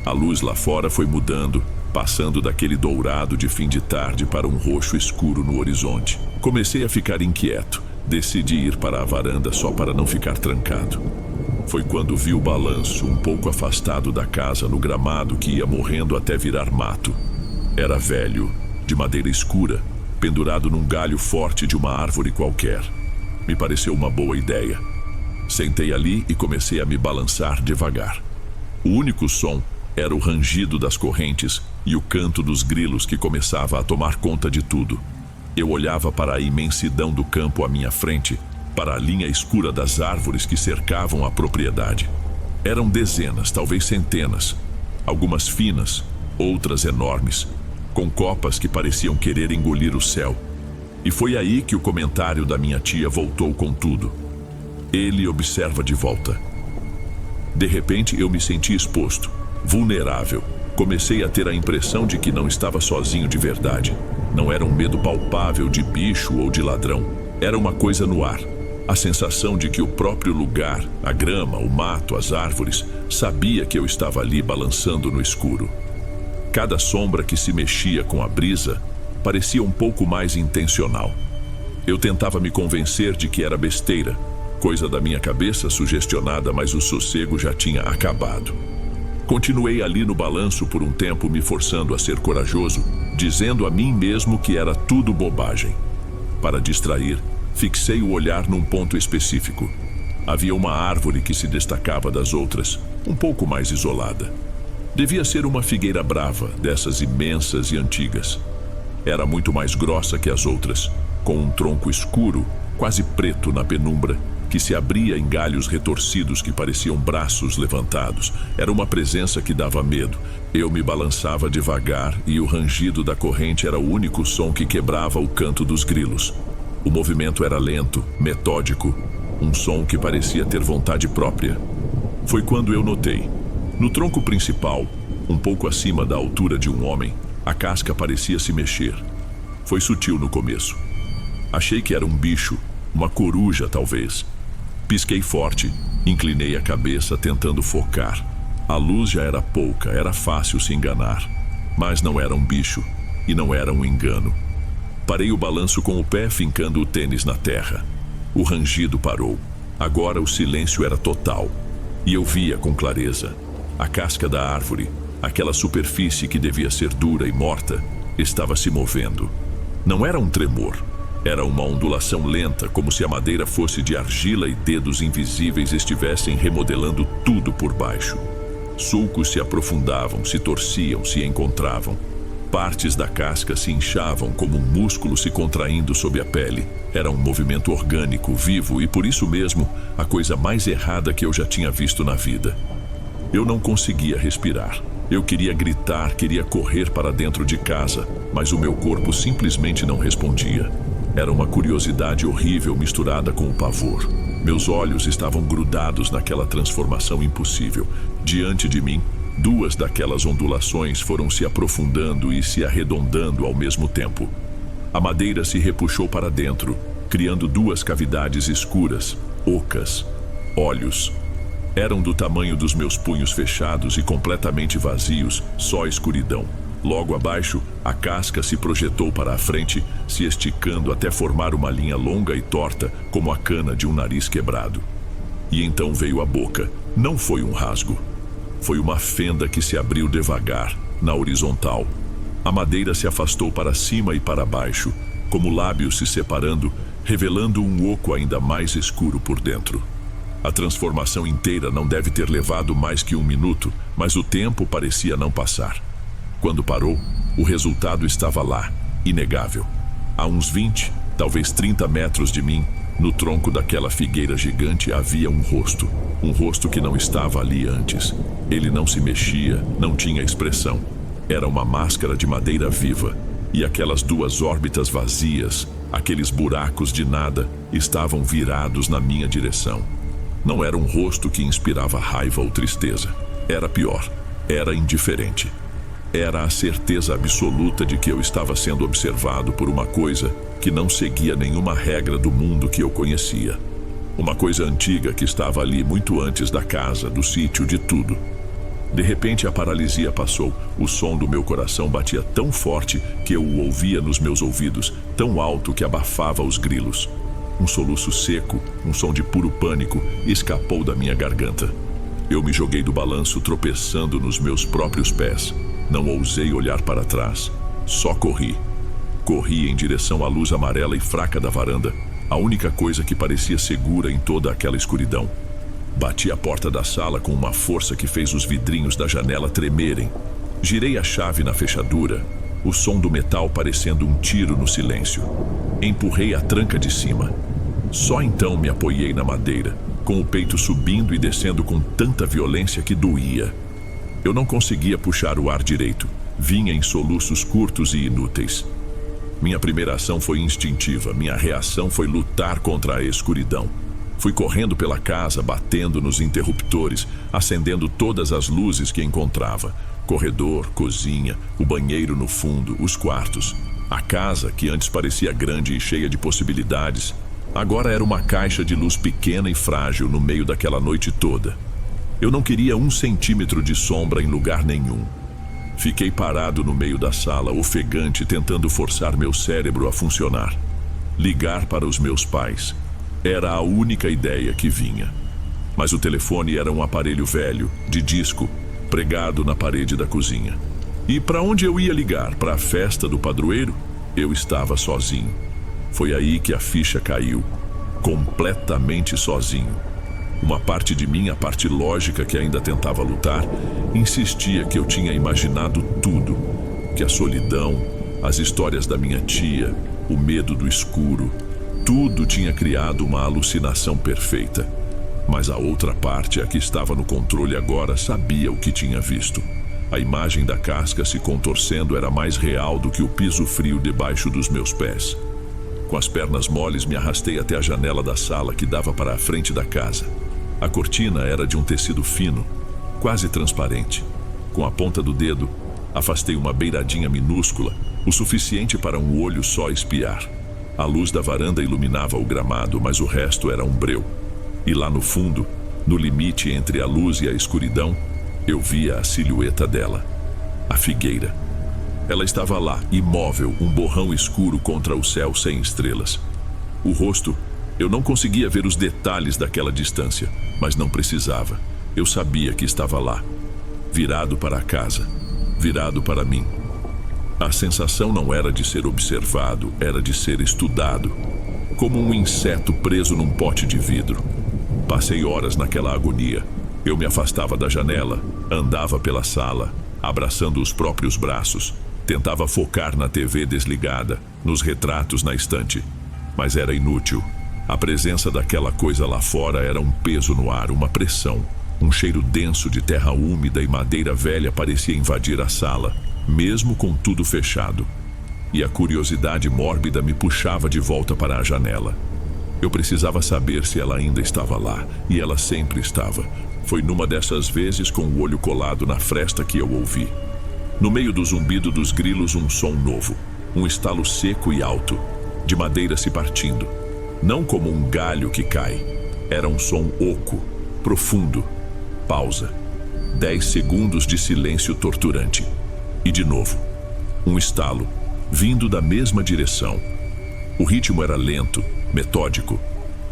A luz lá fora foi mudando, passando daquele dourado de fim de tarde para um roxo escuro no horizonte. Comecei a ficar inquieto. Decidi ir para a varanda só para não ficar trancado. Foi quando vi o balanço, um pouco afastado da casa, no gramado que ia morrendo até virar mato. Era velho, de madeira escura, pendurado num galho forte de uma árvore qualquer. Me pareceu uma boa ideia. Sentei ali e comecei a me balançar devagar. O único som era o rangido das correntes e o canto dos grilos que começava a tomar conta de tudo. Eu olhava para a imensidão do campo à minha frente, para a linha escura das árvores que cercavam a propriedade. Eram dezenas, talvez centenas, algumas finas, outras enormes, com copas que pareciam querer engolir o céu. E foi aí que o comentário da minha tia voltou com tudo. Ele observa de volta. De repente eu me senti exposto, vulnerável. Comecei a ter a impressão de que não estava sozinho de verdade. Não era um medo palpável de bicho ou de ladrão. Era uma coisa no ar. A sensação de que o próprio lugar, a grama, o mato, as árvores, sabia que eu estava ali balançando no escuro. Cada sombra que se mexia com a brisa parecia um pouco mais intencional. Eu tentava me convencer de que era besteira, coisa da minha cabeça sugestionada, mas o sossego já tinha acabado. Continuei ali no balanço por um tempo, me forçando a ser corajoso, dizendo a mim mesmo que era tudo bobagem. Para distrair, fixei o olhar num ponto específico. Havia uma árvore que se destacava das outras, um pouco mais isolada. Devia ser uma figueira brava, dessas imensas e antigas. Era muito mais grossa que as outras, com um tronco escuro, quase preto na penumbra, que se abria em galhos retorcidos que pareciam braços levantados. Era uma presença que dava medo. Eu me balançava devagar e o rangido da corrente era o único som que quebrava o canto dos grilos. O movimento era lento, metódico, um som que parecia ter vontade própria. Foi quando eu notei. No tronco principal, um pouco acima da altura de um homem, a casca parecia se mexer. Foi sutil no começo. Achei que era um bicho, uma coruja talvez. Pisquei forte, inclinei a cabeça tentando focar. A luz já era pouca, era fácil se enganar. Mas não era um bicho, e não era um engano. Parei o balanço com o pé, fincando o tênis na terra. O rangido parou. Agora o silêncio era total. E eu via com clareza. A casca da árvore, aquela superfície que devia ser dura e morta, estava se movendo. Não era um tremor. Era uma ondulação lenta, como se a madeira fosse de argila e dedos invisíveis estivessem remodelando tudo por baixo. Sulcos se aprofundavam, se torciam, se encontravam. Partes da casca se inchavam como um músculo se contraindo sob a pele. Era um movimento orgânico, vivo e, por isso mesmo, a coisa mais errada que eu já tinha visto na vida. Eu não conseguia respirar. Eu queria gritar, queria correr para dentro de casa, mas o meu corpo simplesmente não respondia. Era uma curiosidade horrível misturada com o pavor. Meus olhos estavam grudados naquela transformação impossível. Diante de mim, duas daquelas ondulações foram se aprofundando e se arredondando ao mesmo tempo. A madeira se repuxou para dentro, criando duas cavidades escuras, ocas, olhos. Eram do tamanho dos meus punhos fechados e completamente vazios, só escuridão. Logo abaixo, a casca se projetou para a frente, se esticando até formar uma linha longa e torta, como a cana de um nariz quebrado. E então veio a boca. Não foi um rasgo. Foi uma fenda que se abriu devagar, na horizontal. A madeira se afastou para cima e para baixo, como lábios se separando, revelando um oco ainda mais escuro por dentro. A transformação inteira não deve ter levado mais que 1 minuto, mas o tempo parecia não passar. Quando parou, o resultado estava lá, inegável. A uns 20, talvez 30 metros de mim, no tronco daquela figueira gigante havia um rosto que não estava ali antes. Ele não se mexia, não tinha expressão. Era uma máscara de madeira viva, e aquelas 2 órbitas vazias, aqueles buracos de nada, estavam virados na minha direção. Não era um rosto que inspirava raiva ou tristeza. Era pior, era indiferente. Era a certeza absoluta de que eu estava sendo observado por uma coisa que não seguia nenhuma regra do mundo que eu conhecia. Uma coisa antiga que estava ali muito antes da casa, do sítio, de tudo. De repente a paralisia passou. O som do meu coração batia tão forte que eu o ouvia nos meus ouvidos, tão alto que abafava os grilos. Um soluço seco, um som de puro pânico, escapou da minha garganta. Eu me joguei do balanço, tropeçando nos meus próprios pés. Não ousei olhar para trás. Só corri. Corri em direção à luz amarela e fraca da varanda, a única coisa que parecia segura em toda aquela escuridão. Bati a porta da sala com uma força que fez os vidrinhos da janela tremerem. Girei a chave na fechadura, o som do metal parecendo um tiro no silêncio. Empurrei a tranca de cima. Só então me apoiei na madeira, com o peito subindo e descendo com tanta violência que doía. Eu não conseguia puxar o ar direito. Vinha em soluços curtos e inúteis. Minha primeira ação foi instintiva. Minha reação foi lutar contra a escuridão. Fui correndo pela casa, batendo nos interruptores, acendendo todas as luzes que encontrava. Corredor, cozinha, o banheiro no fundo, os quartos. A casa, que antes parecia grande e cheia de possibilidades, agora era uma caixa de luz pequena e frágil no meio daquela noite toda. Eu não queria 1 centímetro de sombra em lugar nenhum. Fiquei parado no meio da sala, ofegante, tentando forçar meu cérebro a funcionar. Ligar para os meus pais. Era a única ideia que vinha. Mas o telefone era um aparelho velho, de disco, pregado na parede da cozinha. E para onde eu ia ligar? Para a festa do padroeiro? Eu estava sozinho. Foi aí que a ficha caiu. Completamente sozinho. Uma parte de mim, a parte lógica que ainda tentava lutar, insistia que eu tinha imaginado tudo. Que a solidão, as histórias da minha tia, o medo do escuro, tudo tinha criado uma alucinação perfeita. Mas a outra parte, a que estava no controle agora, sabia o que tinha visto. A imagem da casca se contorcendo era mais real do que o piso frio debaixo dos meus pés. Com as pernas moles, me arrastei até a janela da sala que dava para a frente da casa. A cortina era de um tecido fino, quase transparente. Com a ponta do dedo, afastei uma beiradinha minúscula, o suficiente para um olho só espiar. A luz da varanda iluminava o gramado, mas o resto era um breu. E lá no fundo, no limite entre a luz e a escuridão, eu via a silhueta dela, a figueira. Ela estava lá, imóvel, um borrão escuro contra o céu sem estrelas. O rosto, eu não conseguia ver os detalhes daquela distância, mas não precisava. Eu sabia que estava lá, virado para a casa, virado para mim. A sensação não era de ser observado, era de ser estudado, como um inseto preso num pote de vidro. Passei horas naquela agonia. Eu me afastava da janela, andava pela sala, abraçando os próprios braços, tentava focar na TV desligada, nos retratos na estante, mas era inútil. A presença daquela coisa lá fora era um peso no ar, uma pressão. Um cheiro denso de terra úmida e madeira velha parecia invadir a sala, mesmo com tudo fechado. E a curiosidade mórbida me puxava de volta para a janela. Eu precisava saber se ela ainda estava lá, e ela sempre estava. Foi numa dessas vezes, com o olho colado na fresta, que eu ouvi. No meio do zumbido dos grilos, um som novo. Um estalo seco e alto, de madeira se partindo. Não como um galho que cai. Era um som oco, profundo. Pausa. 10 segundos de silêncio torturante. E de novo, um estalo, vindo da mesma direção. O ritmo era lento, metódico.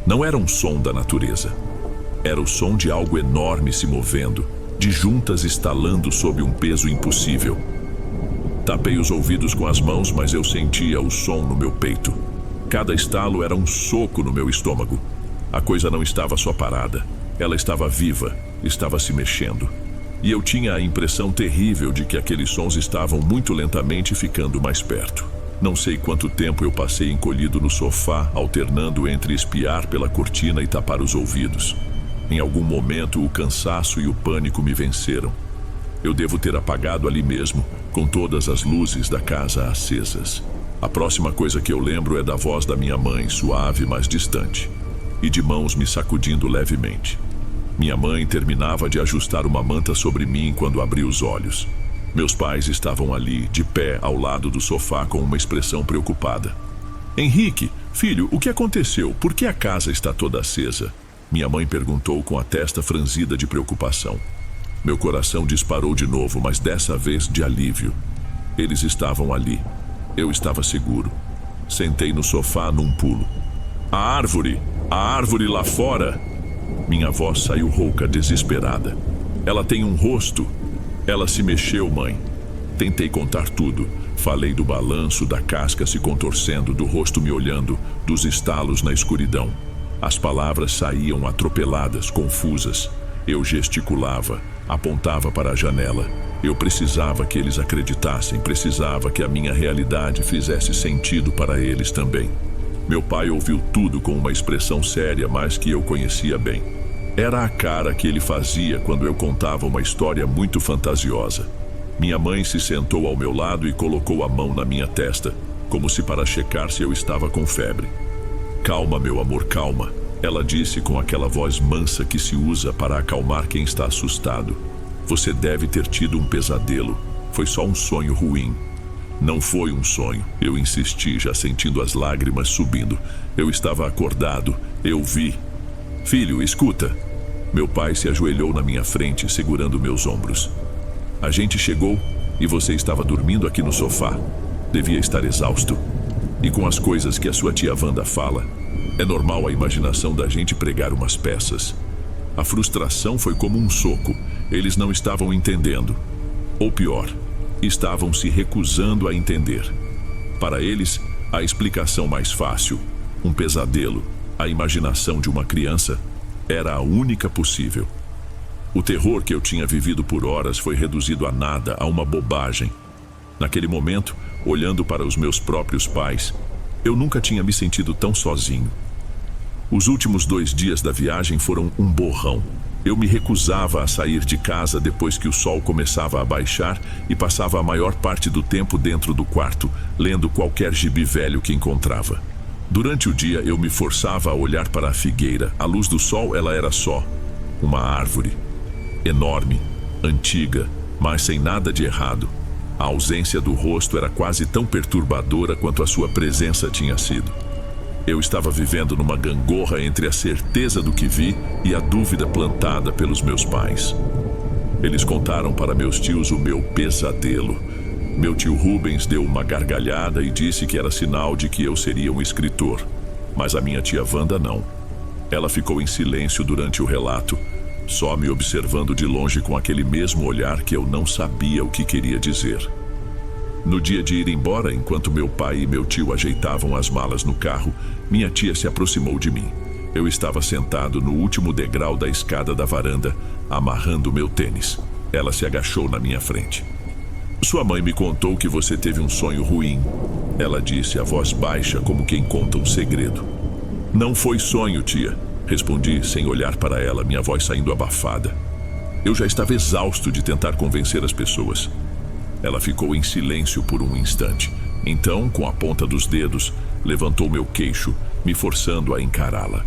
Não era um som da natureza. Era o som de algo enorme se movendo, de juntas estalando sob um peso impossível. Tapei os ouvidos com as mãos, mas eu sentia o som no meu peito. Cada estalo era um soco no meu estômago. A coisa não estava só parada. Ela estava viva, estava se mexendo. E eu tinha a impressão terrível de que aqueles sons estavam muito lentamente ficando mais perto. Não sei quanto tempo eu passei encolhido no sofá, alternando entre espiar pela cortina e tapar os ouvidos. Em algum momento, o cansaço e o pânico me venceram. Eu devo ter apagado ali mesmo, com todas as luzes da casa acesas. A próxima coisa que eu lembro é da voz da minha mãe, suave, mas distante, e de mãos me sacudindo levemente. Minha mãe terminava de ajustar uma manta sobre mim quando abri os olhos. Meus pais estavam ali, de pé, ao lado do sofá, com uma expressão preocupada. Henrique, filho, o que aconteceu? Por que a casa está toda acesa? Minha mãe perguntou com a testa franzida de preocupação. Meu coração disparou de novo, mas dessa vez de alívio. Eles estavam ali. Eu estava seguro. Sentei no sofá num pulo. A árvore lá fora! Minha voz saiu rouca, desesperada. Ela tem um rosto. Ela se mexeu, mãe. Tentei contar tudo. Falei do balanço, da casca se contorcendo, do rosto me olhando, dos estalos na escuridão. As palavras saíam atropeladas, confusas. Eu gesticulava, apontava para a janela. Eu precisava que eles acreditassem, precisava que a minha realidade fizesse sentido para eles também. Meu pai ouviu tudo com uma expressão séria, mas que eu conhecia bem. Era a cara que ele fazia quando eu contava uma história muito fantasiosa. Minha mãe se sentou ao meu lado e colocou a mão na minha testa, como se para checar se eu estava com febre. Calma, meu amor, calma. Ela disse com aquela voz mansa que se usa para acalmar quem está assustado. Você deve ter tido um pesadelo. Foi só um sonho ruim. Não foi um sonho. Eu insisti, já sentindo as lágrimas subindo. Eu estava acordado. Eu vi. Filho, escuta. Meu pai se ajoelhou na minha frente, segurando meus ombros. A gente chegou e você estava dormindo aqui no sofá. Devia estar exausto. E com as coisas que a sua tia Wanda fala, é normal a imaginação da gente pregar umas peças. A frustração foi como um soco. Eles não estavam entendendo. Ou pior, estavam se recusando a entender. Para eles, a explicação mais fácil, um pesadelo, a imaginação de uma criança, era a única possível. O terror que eu tinha vivido por horas foi reduzido a nada, a uma bobagem. Naquele momento, olhando para os meus próprios pais, eu nunca tinha me sentido tão sozinho. Os últimos 2 dias da viagem foram um borrão. Eu me recusava a sair de casa depois que o sol começava a baixar e passava a maior parte do tempo dentro do quarto, lendo qualquer gibi velho que encontrava. Durante o dia eu me forçava a olhar para a figueira. À luz do sol ela era só uma árvore. Enorme, antiga, mas sem nada de errado. A ausência do rosto era quase tão perturbadora quanto a sua presença tinha sido. Eu estava vivendo numa gangorra entre a certeza do que vi e a dúvida plantada pelos meus pais. Eles contaram para meus tios o meu pesadelo. Meu tio Rubens deu uma gargalhada e disse que era sinal de que eu seria um escritor. Mas a minha tia Wanda não. Ela ficou em silêncio durante o relato, só me observando de longe com aquele mesmo olhar que eu não sabia o que queria dizer. No dia de ir embora, enquanto meu pai e meu tio ajeitavam as malas no carro, minha tia se aproximou de mim. Eu estava sentado no último degrau da escada da varanda, amarrando meu tênis. Ela se agachou na minha frente. Sua mãe me contou que você teve um sonho ruim. Ela disse, a voz baixa, como quem conta um segredo. Não foi sonho, tia. Respondi, sem olhar para ela, minha voz saindo abafada. Eu já estava exausto de tentar convencer as pessoas. Ela ficou em silêncio por um instante. Então, com a ponta dos dedos, levantou meu queixo, me forçando a encará-la.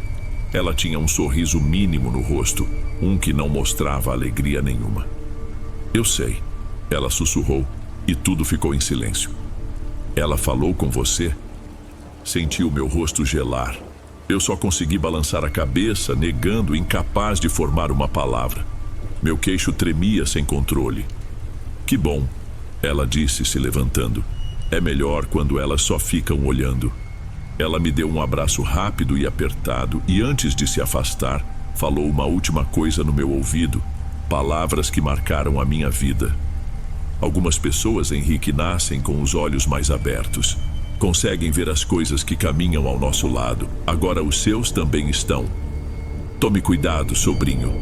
Ela tinha um sorriso mínimo no rosto, um que não mostrava alegria nenhuma. Eu sei, ela sussurrou, e tudo ficou em silêncio. Ela falou com você? Senti o meu rosto gelar. Eu só consegui balançar a cabeça, negando, incapaz de formar uma palavra. Meu queixo tremia sem controle. Que bom, ela disse, se levantando. É melhor quando elas só ficam olhando. Ela me deu um abraço rápido e apertado e antes de se afastar, falou uma última coisa no meu ouvido, palavras que marcaram a minha vida. Algumas pessoas, Henrique, nascem com os olhos mais abertos. Conseguem ver as coisas que caminham ao nosso lado. Agora os seus também estão. Tome cuidado, sobrinho.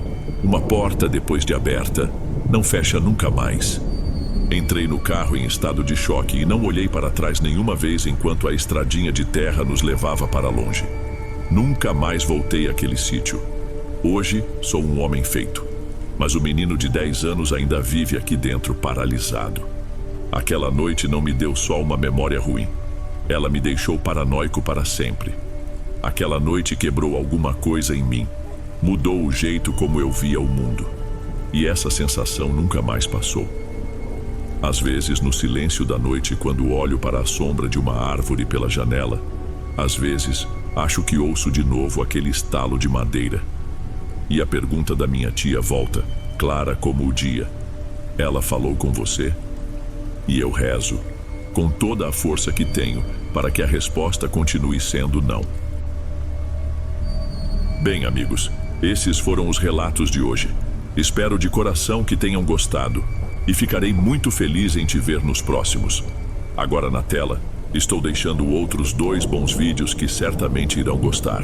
Uma porta, depois de aberta, não fecha nunca mais. Entrei no carro em estado de choque e não olhei para trás nenhuma vez enquanto a estradinha de terra nos levava para longe. Nunca mais voltei àquele sítio. Hoje sou um homem feito, mas o menino de 10 anos ainda vive aqui dentro paralisado. Aquela noite não me deu só uma memória ruim. Ela me deixou paranoico para sempre. Aquela noite quebrou alguma coisa em mim. Mudou o jeito como eu via o mundo. E essa sensação nunca mais passou. Às vezes, no silêncio da noite, quando olho para a sombra de uma árvore pela janela, às vezes, acho que ouço de novo aquele estalo de madeira. E a pergunta da minha tia volta, clara como o dia. Ela falou com você? E eu rezo, com toda a força que tenho, para que a resposta continue sendo não. Bem, amigos, esses foram os relatos de hoje. Espero de coração que tenham gostado. E ficarei muito feliz em te ver nos próximos. Agora na tela, estou deixando outros 2 bons vídeos que certamente irão gostar.